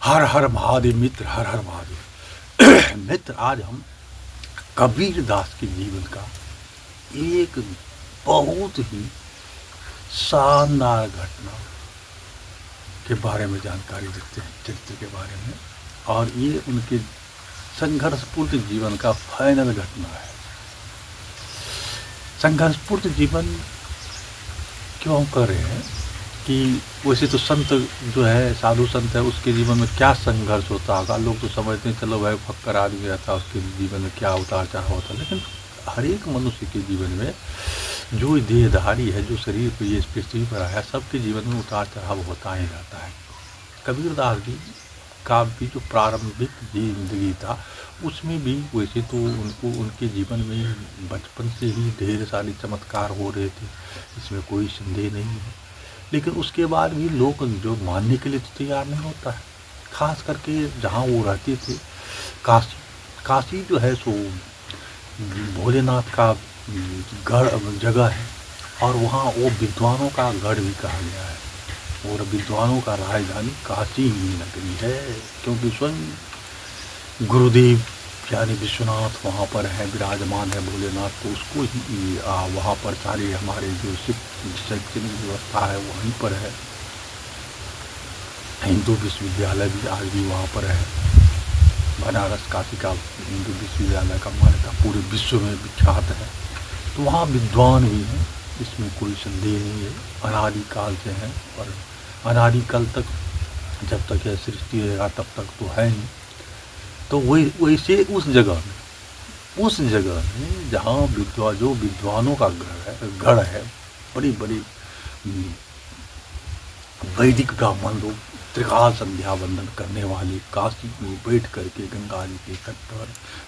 हर हर महादेव मित्र, हर हर महादेव। मित्र, आज हम कबीर दास के जीवन का एक बहुत ही शानदार घटना के बारे में जानकारी देते हैं, चरित्र के बारे में। और ये उनके संघर्षपूर्ण जीवन का फाइनल घटना है। संघर्षपूर्ण जीवन क्यों हम कर रहे हैं कि वैसे तो संत जो है, साधु संत है, उसके जीवन में क्या संघर्ष होता होगा। लोग तो समझते हैं चलो भाई फक्कर आदमी रहता है, उसके जीवन में क्या उतार चढ़ाव होता है। लेकिन हर एक मनुष्य के जीवन में जो देहधारी है, जो शरीर पर ये पृथ्वी पर आया, सबके जीवन में उतार चढ़ाव होता ही रहता है। कबीरदास जी का भी जो प्रारंभिक जिंदगी था, उसमें भी वैसे तो उनको उनके जीवन में बचपन से ही ढेर सारे चमत्कार हो रहे थे, इसमें कोई संदेह नहीं है। लेकिन उसके बाद भी लोग जो मानने के लिए तो तैयार नहीं होता है। खास करके जहाँ वो रहते थे, काशी। काशी जो है सो भोलेनाथ का गढ़ जगह है, और वहाँ वो विद्वानों का गढ़ भी कहा गया है, और विद्वानों का राजधानी काशी ही नगरी है। क्योंकि स्वयं गुरुदेव यानी विश्वनाथ वहाँ पर है, विराजमान है भोलेनाथ, तो उसको ही वहाँ पर सारे हमारे जो शैक्षणिक व्यवस्था है वहीं पर है। हिंदू विश्वविद्यालय भी आज भी वहाँ पर है। बनारस काशी का हिंदू विश्वविद्यालय का मान्यता पूरे विश्व में विख्यात है। तो वहाँ विद्वान भी हैं, इसमें कोई संदेह नहीं है। अनादिकाल से हैं, और अनादिकाल तक जब तक यह सृष्टि रहेगा तब तक तो है ही। तो वैसे उस जगह में जहाँ जो विद्वानों का गढ़ है, बड़ी बड़ी वैदिक ब्राह्मण लोग त्रिकाल संध्या वंदन करने वाले, काशी में बैठ करके गंगा जी के तट पर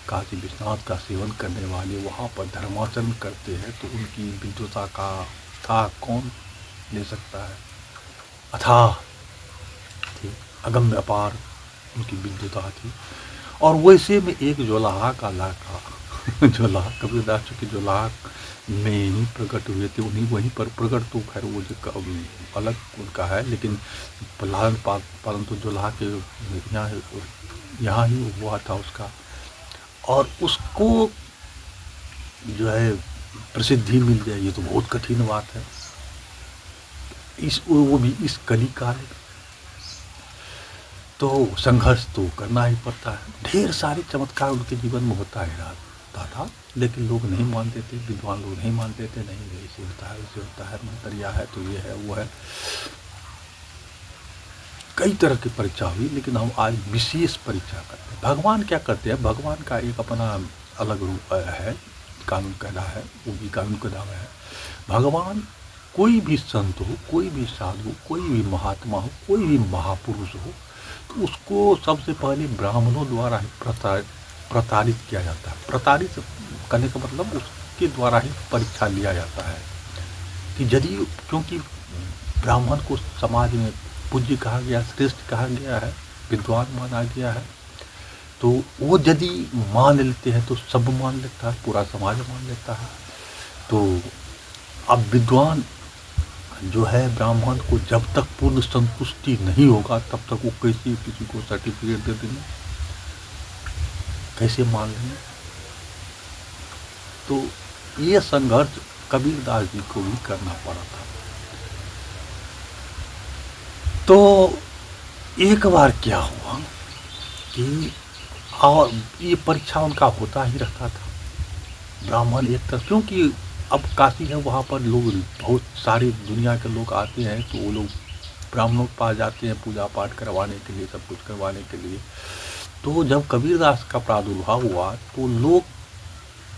काशी विश्वनाथ का सेवन करने वाले वहाँ पर धर्माचरण करते हैं। तो उनकी विद्वता का था कौन ले सकता है। अथाह थी, अगम्य अपार उनकी विद्वता थी। और वैसे में एक जोलाहा का लड़का जोलाहा कबीरदास चूँकि जोलाहा में ही प्रकट हुए थे, उन्हीं वहीं पर प्रकट, तो खैर वो जो अलग उनका है, लेकिन लालन पालन तो जोलाहा के यहाँ ही हुआ था उसका। और उसको जो है प्रसिद्धि मिल जाए, ये तो बहुत कठिन बात है, वो भी इस कली काल। तो संघर्ष तो करना ही पड़ता है। ढेर सारे चमत्कार उनके जीवन में होता ही रहता था, लेकिन लोग नहीं मानते थे, विद्वान लोग नहीं मानते थे। नहीं ऐसे होता है, वैसे होता है, मंतरिया है तो ये है वो है। कई तरह की परीक्षा हुई, लेकिन हम आज विशेष परीक्षा करते हैं। भगवान क्या करते हैं, भगवान का एक अपना अलग रूप है, कानून कायदा है, वो भी कानून कायदा में है। भगवान कोई भी संत हो, कोई भी साधु, कोई भी महात्मा हो, कोई भी महापुरुष हो, तो उसको सबसे पहले ब्राह्मणों द्वारा ही प्रताड़ित किया जाता है। प्रताड़ित करने का मतलब उसके द्वारा ही परीक्षा लिया जाता है कि यदि, क्योंकि ब्राह्मण को समाज में पूज्य कहा गया, श्रेष्ठ कहा गया है, विद्वान माना गया है, तो वो यदि मान लेते हैं तो सब मान लेता है, पूरा समाज मान लेता है। तो अब विद्वान जो है ब्राह्मण को जब तक पूर्ण संतुष्टि नहीं होगा, तब तक वो कैसे किसी को सर्टिफिकेट दे देंगे, कैसे मान लेंगे। तो ये संघर्ष कबीरदास जी को भी करना पड़ा था। तो एक बार क्या हुआ कि और ये परीक्षा उनका होता ही रहता था। ब्राह्मण एक तरफ, क्योंकि अब काशी है, वहाँ पर लोग बहुत सारी दुनिया के लोग आते हैं, तो वो लोग ब्राह्मणों के पास जाते हैं पूजा पाठ करवाने के लिए, सब कुछ करवाने के लिए। तो जब कबीरदास का प्रादुर्भाव हुआ, तो लोग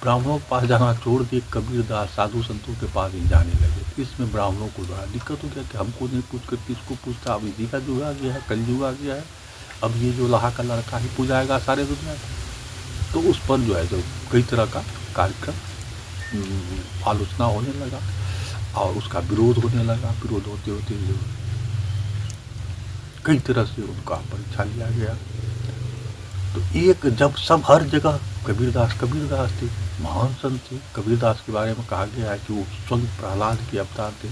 ब्राह्मणों के पास जाना छोड़ दिए, कबीरदास साधु संतों के पास ही जाने लगे। इसमें ब्राह्मणों को बड़ा दिक्कत हो गया कि हमको नहीं पूछ कर किसको पूछता, अब इसी का जुड़ा गया है, कलयुग आ गया है, अब ये जो लाहा का लड़का ही पूजाएगा सारे दुनिया का। तो उस पर जो है जो कई तरह का कार्यक्रम आलोचना होने लगा, और उसका विरोध होने लगा। विरोध होते होते कई तरह से उनका परीक्षा लिया गया। तो एक जब सब हर जगह कबीरदास थे, महान संत थे। कबीरदास के बारे में कहा गया है कि वो स्वयं प्रहलाद के अवतार थे।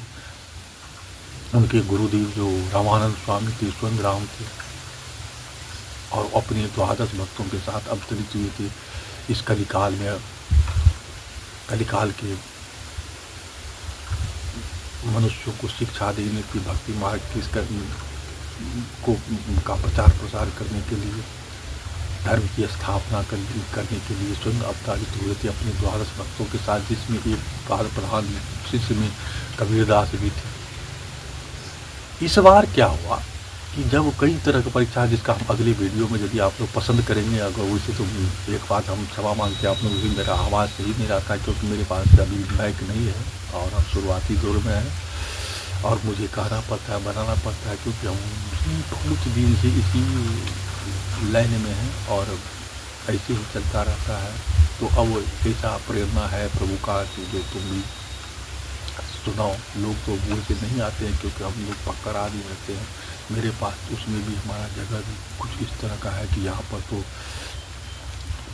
उनके गुरुदेव जो रामानंद स्वामी थे, स्वयं राम थे। और अपने द्वादश भक्तों के साथ अवतरित हुए थे इस कलिकाल में। कलिकाल के मनुष्यों को शिक्षा देने की, भक्ति मार्ग की को का प्रचार प्रसार करने के लिए, धर्म की स्थापना करने के लिए स्वयं अवतरित हुए थे अपने द्वादश भक्तों के साथ, जिसमें एक प्रधान शिष्य में कबीरदास भी थे। इस बार क्या हुआ कि जब कई तरह की परीक्षा, जिसका हम अगले वीडियो में यदि आप लोग पसंद करेंगे, अगर वैसे तो एक बात हम क्षमा मांगते हैं आप लोग भी, मेरा आवाज़ सही नहीं रहता क्योंकि मेरे पास अभी माइक नहीं है और हम शुरुआती दौर में हैं और मुझे कहना पड़ता है, बनाना पड़ता है, क्योंकि हम बहुत दिन से इसी लाइन में हैं और ऐसे ही चलता रहता है। तो अब ऐसा प्रेरणा है प्रभु का कि जो तुम भी सुनाओ। लोग तो बोल के नहीं आते हैं क्योंकि हम लोग पक्का आदमी रहते हैं। मेरे पास उसमें भी हमारा जगह भी कुछ इस तरह का है कि यहाँ पर तो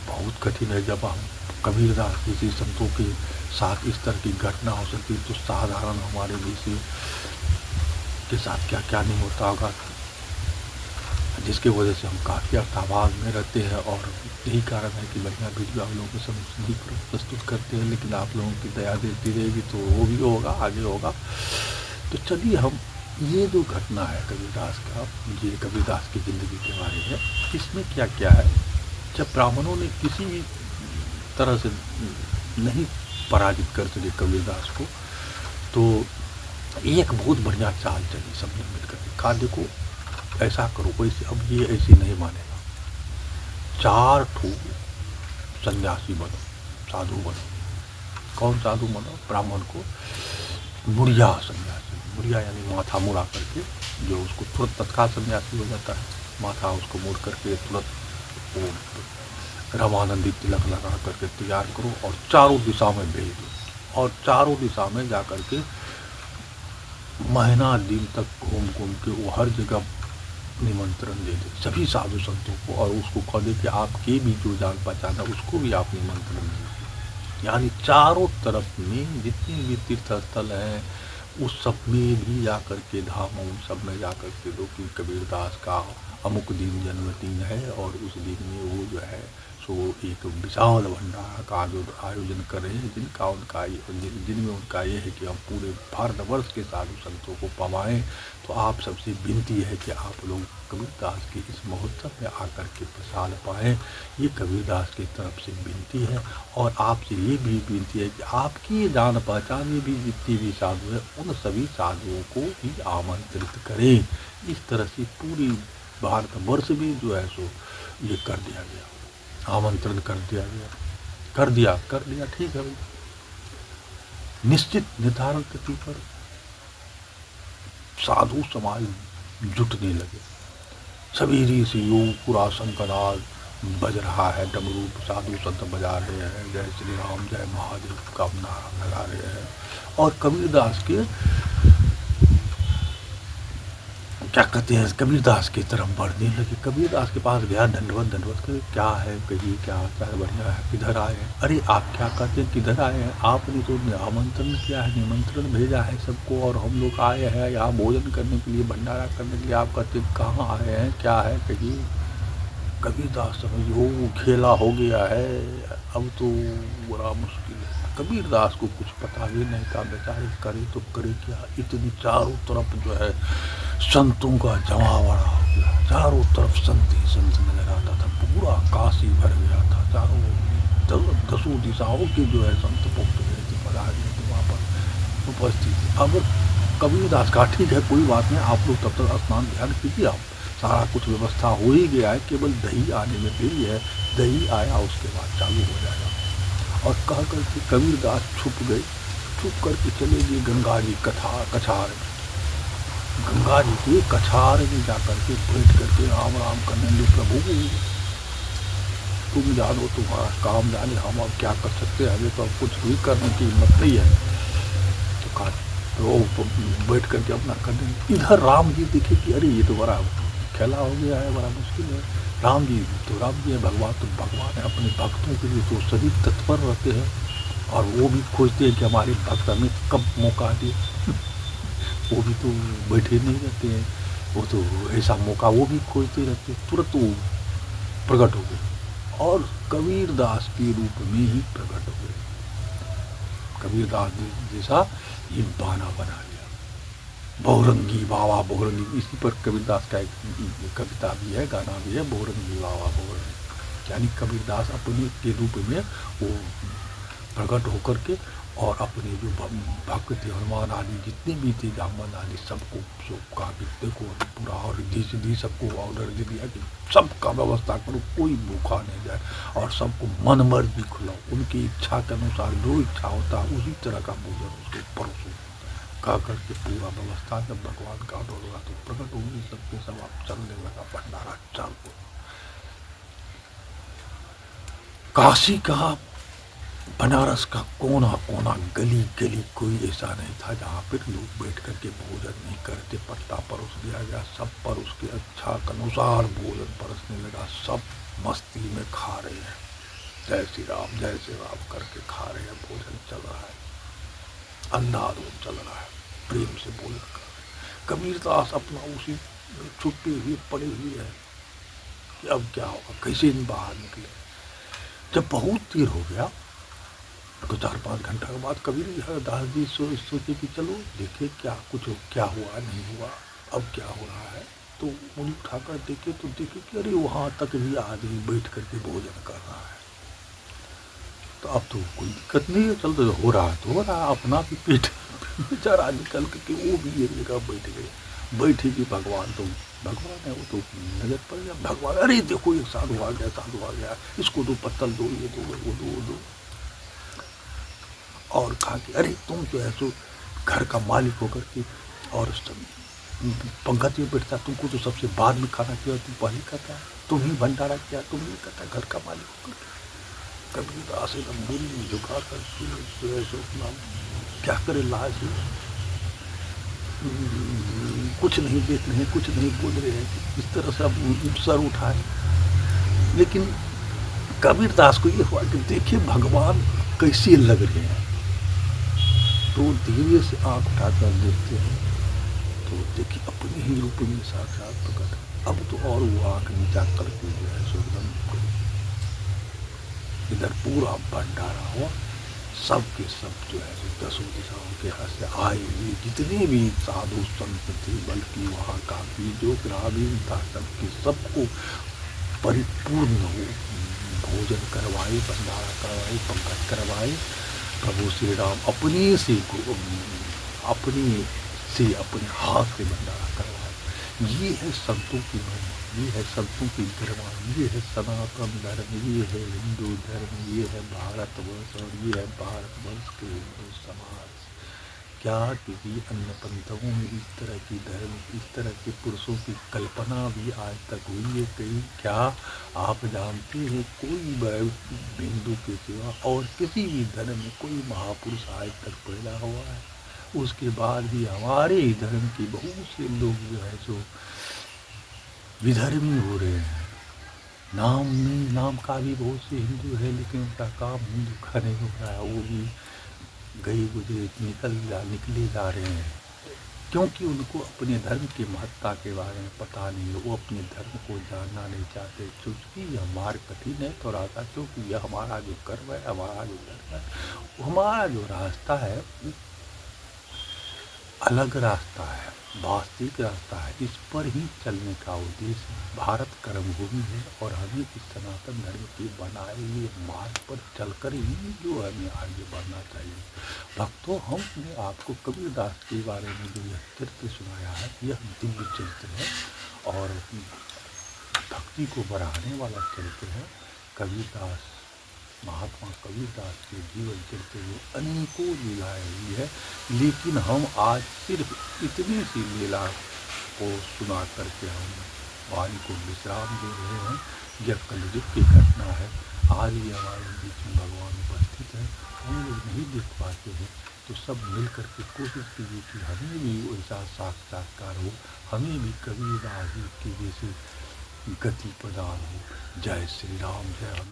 बहुत कठिन है। जब हम कबीरदास जैसे संतों के साथ इस तरह की घटना हो सकती तो साधारण हमारे जैसे के साथ क्या क्या नहीं होता होगा, जिसके वजह से हम काफ़ी अर्थाभास में रहते हैं। और यही कारण है कि बढ़िया वीडियो आप लोगों को समझने प्रस्तुत करते हैं, लेकिन आप लोगों की दया देती रहेगी तो वो भी होगा, आगे होगा। तो चलिए, हम ये जो घटना है कबीरदास का, ये कबीरदास की ज़िंदगी के बारे में, इसमें क्या क्या है। जब ब्राह्मणों ने किसी भी तरह से नहीं पराजित कर सके कबीरदास को, तो एक बहुत बढ़िया चाल चली सबने मिलकर। कहा देखो ऐसा करो, वैसे अब ये ऐसे नहीं मानेगा, 4 ठो सन्यासी बनो, साधु बनो। कौन साधु बनो? ब्राह्मण को मुड़िया सन्यासी, मुड़िया यानी माथा मुड़ा करके, जो उसको तुरंत तत्काल सन्यासी हो जाता है, माथा उसको मोड़ करके तुरंत वो रामानंदी तिलक लगा करके तैयार करो और चारों दिशा में भेज दो। और चारों दिशा में जा करके महीना दिन तक घूम घूम के वो हर जगह निमंत्रण दे दे सभी साधु संतों को, और उसको कह दे कि आपके भी जो जान पहचान है उसको भी आप निमंत्रण दीजिए। यानी चारों तरफ में जितने भी तीर्थ स्थल हैं उस सब में भी जा करके, धाम उन सब में जा करके दो कि कबीरदास का अमुक दिन जन्मदिन है और उस दिन में वो जो है सो एक विशाल भंडारा का जो आयोजन कर रहे हैं, जिनमें उनका ये है कि हम पूरे भारतवर्ष के साधु संतों को पवाएं। तो आप सबसे विनती है कि आप लोग कबीरदास के इस महोत्सव में आकर के प्रसाद पाएँ। ये कबीरदास की तरफ से विनती है। और आपसे ये भी विनती है कि आपकी जान पहचान में भी जितने भी साधु हैं उन सभी साधुओं को भी आमंत्रित करें। इस तरह से पूरी भारतवर्ष में जो है सो ये कर दिया गया, आमंत्रण कर दिया गया, कर दिया ठीक है भाई। निश्चित निर्धारण तिथि पर साधु समाज जुटने लगे। सभी ऋषि योग पूरा शंखनाद बज रहा है, डमरू साधु संत बजा रहे हैं, जय श्री राम जय महादेव का नारा लगा रहे हैं। और कबीरदास के क्या कहते हैं, कबीरदास की तरफ बढ़ने लगे। कबीरदास के पास गया, दंडवत कर, क्या है कहिए, क्या है, बढ़िया है, किधर आए हैं? अरे आप क्या कहते हैं किधर आए हैं? आपने तो आमंत्रण किया है, निमंत्रण भेजा है सबको, और हम लोग आए हैं यहाँ भोजन करने के लिए, भंडारा करने के लिए। आप कहते हैं कहाँ आए हैं, क्या है कहिए? कबीरदास समझो खेला हो गया है, अब तो बड़ा मुश्किल है। कबीरदास को कुछ पता भी नहीं था, बेचारे करे तो करे क्या। इतनी चारों तरफ जो है संतों का जमावड़ा हो गया, चारों तरफ संत ही संत नजर आता था, पूरा काशी भर गया था। चारों 10 दिशाओं के जो है संत भक्त गए थे, पधारे थे वहाँ पर उपस्थित। अब कबीरदास का ठीक है कोई बात नहीं, आप लोग तब तक स्नान ध्यान कीजिए, आप सारा कुछ व्यवस्था हो ही गया है, केवल दही आने में देरी है, दही आया उसके बाद चालू हो जाएगा। और कह करके कबीरदास छुप गए, छुप करके चले गए गंगा जी कछार में। गंगा जी के कछार में जाकर के बैठ करके राम राम करने लगे, प्रभु तुम जानो, तुम्हारा काम जाने, हम अब क्या कर सकते हैं, हमें तो अब कुछ भी करने की हिम्मत नहीं है। तो कहा तो बैठ करके अपना करने। इधर राम जी देखे कि अरे ये तो बड़ा खेला हो गया है, बड़ा मुश्किल है। राम जी है भगवान, तो भगवान है अपने भक्तों के लिए तो सभी तत्पर रहते हैं, और वो भी खोजते हैं कि हमारे भक्त हमें कब मौका दे। वो भी तो बैठे नहीं रहते हैं, वो तो ऐसा मौका वो भी खोजते रहते हैं। तुरंत वो प्रकट हो गए और कबीरदास के रूप में ही प्रकट हुए। कबीरदास जैसा ये बाना बना लिया, बहुरंगी बाबा बहुरंगी। इसी पर कबीरदास का एक कविता भी है, गाना भी है, बहुरंगी बाबा बहुरंगी। यानी कबीरदास अपने के रूप में वो प्रकट होकर के और अपने जो भक्त थे हनुमान आदि जितने भी थे जामन आदि सबको कहा कि देखो पूरा और रिद्धि सिद्धि सबको ऑर्डर दे दिया कि सबका व्यवस्था करो, कोई भूखा नहीं जाए और सबको मन मर्जी खिलाओ, उनकी इच्छा के अनुसार जो इच्छा होता है उसी तरह का भोजन उसको परोसो। कह करके पूरा व्यवस्था जब भगवान का ऑर्डर हुआ तो प्रकट होगी सबके सब आप चलने लगा भंडारा चाल को। काशी का बनारस का कोना कोना गली गली कोई ऐसा नहीं था जहाँ पर लोग बैठ करके भोजन नहीं करते। पत्ता परोस दिया गया, सब पर उसके अच्छा के अनुसार भोजन परोसने लगा, सब मस्ती में खा रहे हैं, जय श्री राम करके खा रहे हैं, भोजन चल रहा है, अंधाधुंध चल रहा है, प्रेम से भोजन कर रहे हैं। कबीरदास अपना उसी छुपे हुए पड़े हुए है कि अब क्या होगा, कैसे बाहर निकले। जब बहुत देर हो गया तो 4-5 घंटा के बाद कबीरदास जी सोचे कि चलो देखे क्या हुआ नहीं हुआ, अब क्या हो रहा है। तो उंगली उठाकर देखे तो देखे कि अरे वहाँ तक भी आदमी बैठ करके भोजन कर रहा है। तो अब तो कोई दिक्कत नहीं है, चल तो हो रहा है तो हो रहा है, अपना भी पेट बेचारा निकल करके वो भी एक जगह बैठ गए। बैठे कि भगवान है, वो तो नजर पड़ गया भगवान, अरे देखो एक साधु आ गया, इसको दो पत्तल दो, ये दो वो दो। और कहा कि अरे तुम जो है सो घर का मालिक होकर के और पंगत में बैठता, तुमको तो सबसे बाद में खाना चाहिए, तुम पहले करता है, तुम ही भंडारा किया, तुम ही करता घर का मालिक होकर के। कबीरदास एकदम बुरी में झुका कर जो है सो क्या करे लाज, कुछ नहीं देख रहे हैं, कुछ नहीं बोल रहे हैं, इस तरह से अब सर उठाए। लेकिन कबीरदास को ये हुआ कि देखिए भगवान कैसे लग रहे हैं। तो धीरे से आँख उठाकर देखते हैं तो देखिए अपने ही रूप में साक्षात प्रकट। अब तो और वो आँख नीचा करके जो है सो एकदम इधर पूरा भंडारा हुआ, सब के सब जो है दसों दिशाओं के यहाँ से आए हुए जितने भी साधु संत थे, बल्कि वहाँ का भी जो ग्रामीण था सबको परिपूर्ण हो भोजन करवाए, भंडारा करवाए, पंकज करवाए। प्रभु श्री राम अपने अपने हाथ से भंडारा करवाए। ये है संतों की महिमा, ये है संतों की गरिमा, ये है सनातन धर्म, ये है हिंदू धर्म, ये है भारतवर्ष और ये है भारतवर्ष के हिंदू समाज। क्या किसी अन्य पंथों में इस तरह की धर्म, इस तरह के पुरुषों की कल्पना भी आज तक हुई है कहीं? क्या आप जानते हैं कोई हिंदू के सिवा और किसी भी धर्म में कोई महापुरुष आज तक पैदा हुआ है? उसके बाद भी हमारे धर्म के बहुत से लोग जो है सो विधर्मी हो रहे हैं। नाम का भी बहुत से हिंदू है, लेकिन उनका काम हिंदू का नहीं हो रहा है, वो भी गए गुजरे निकले जा रहे हैं, क्योंकि उनको अपने धर्म की महत्ता के बारे में पता नहीं है, वो अपने धर्म को जानना नहीं चाहते। क्योंकि यह मार्ग कठिन है थोड़ा सा, क्योंकि यह हमारा जो कर्म है, हमारा जो धर्म है, हमारा जो रास्ता है अलग रास्ता है, वास्तविक रास्ता है, इस पर ही चलने का उद्देश्य भारत कर्मभूमि है और हमें इस सनातन धर्म के बनाए हुए मार्ग पर चलकर ही जो हमें आगे बढ़ना चाहिए। भक्तों, हमने आपको कबीरदास के बारे में जो यह चरित्र सुनाया है, यह दिव्य चरित्र है और भक्ति को बढ़ाने वाला चरित्र है। कबीरदास, महात्मा कबीरदास के जीवन चरित्र में अनेकों लीलाएं हुई है, लेकिन हम आज सिर्फ इतनी सी लीला को सुना करके हम वाणी को विश्राम दे रहे हैं। यह कलयुग की घटना है, आज भी हमारे बीच में भगवान उपस्थित है, हम लोग नहीं देख पाते हैं, तो सब मिल करके कोशिश कीजिए कि हमें भी वैसा साक्षात्कार हो, हमें भी कबीरदास जी के जैसे गति प्रदान हो। जय श्री राम, जय राम।